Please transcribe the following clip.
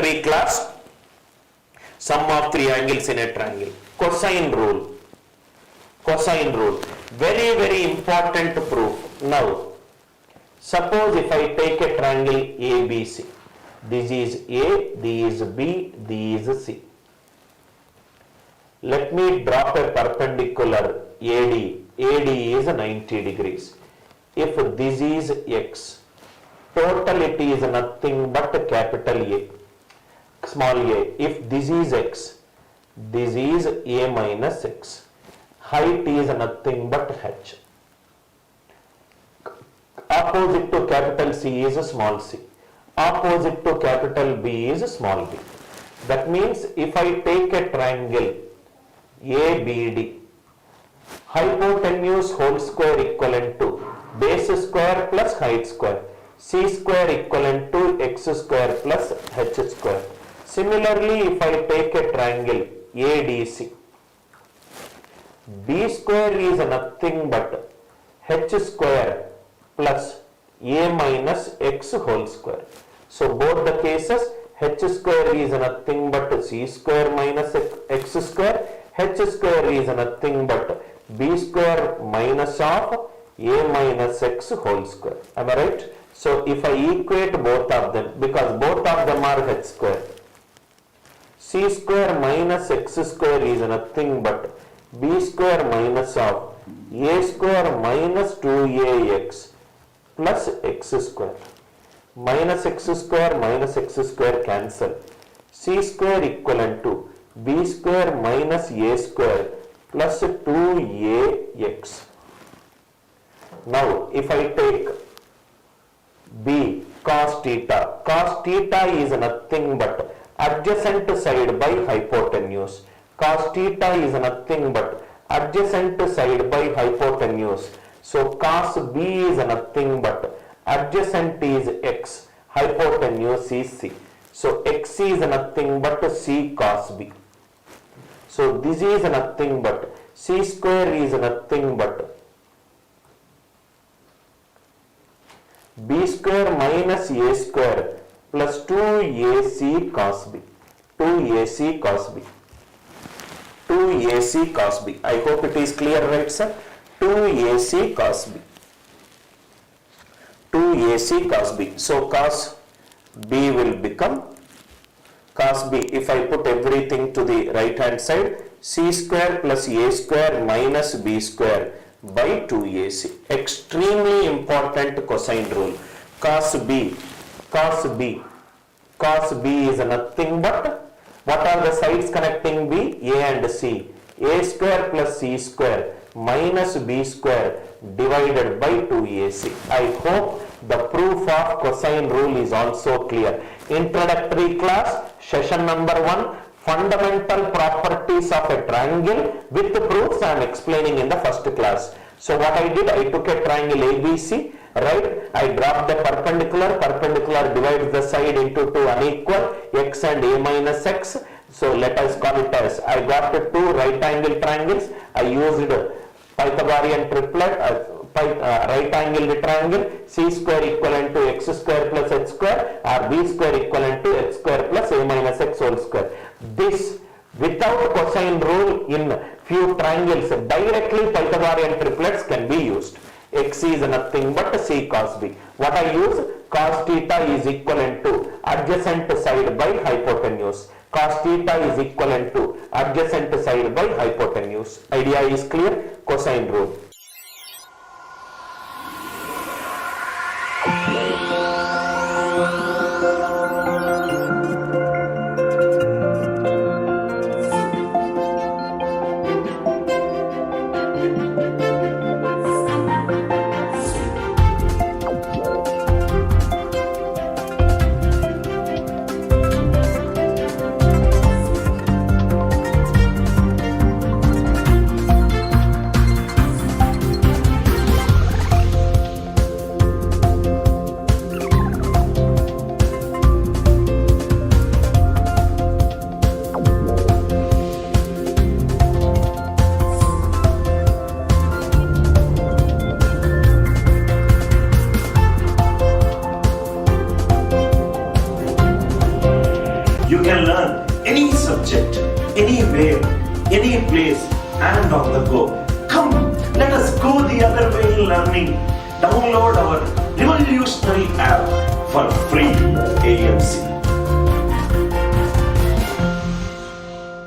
introductory class, sum of three angles in a triangle. Cosine rule. Cosine rule. Very, very important proof. Now, suppose if I take a triangle ABC. This is A, this is B, this is C. Let me drop a perpendicular AD. AD is 90 degrees. If this is X, totality is nothing but capital A, small a. If this is X, this is A minus X. Height is nothing but H. Opposite to capital C is small c. Opposite to capital B is small b. That means if I take a triangle ABD, hypotenuse whole square equivalent to base square plus height square, c square equivalent to x square plus h square. Similarly, if I take a triangle ADC, b square is nothing but h square plus a minus x whole square. So both the cases, h square is nothing but c square minus x square, h square is nothing but b square minus of a minus x whole square. Am I right? So if I equate both of them, because both of them are h square, c square minus x square is nothing but b square minus of a square minus 2ax plus x square. Minus x square cancel. C square equivalent to b square minus a square plus 2ax. Now if I take b cos theta is nothing but adjacent side by hypotenuse. Cos theta is nothing but adjacent side by hypotenuse. So cos b is nothing but adjacent is x, hypotenuse is c. So x is nothing but c cos b. So this is nothing but c square is nothing but b square minus a square plus 2ac cos b. 2ac cos b. 2ac cos b. I hope it is clear, right, sir? 2ac cos b. 2ac cos b. So cos b will become cos b. If I put everything to the right hand side, c square plus a square minus b square by 2ac. Extremely important cosine rule. Cos b is nothing but, what are the sides connecting b? A and c. A square plus c square minus b square divided by 2ac. I hope the proof of cosine rule is also clear. Introductory class, session number 1, fundamental properties of a triangle with the proofs I am explaining in the first class. So what I did, I took a triangle ABC, right? I dropped the perpendicular divides the side into two unequal, x and a minus x. So let us call it as, I got two right angle triangles. I used Pythagorean triplet, right angled triangle, c square equivalent to x square plus h square, or b square equivalent to x square plus a minus x whole square. This without cosine rule in few triangles, directly Pythagorean triplets can be used. X is nothing but c cos b. What I use? Cos theta is equivalent to adjacent side by hypotenuse. Cos theta is equivalent to adjacent side by hypotenuse. Idea is clear? Cosine rule. anywhere, any place, and on the go. Come, let us go the other way in learning. Download our revolutionary app for free AMC.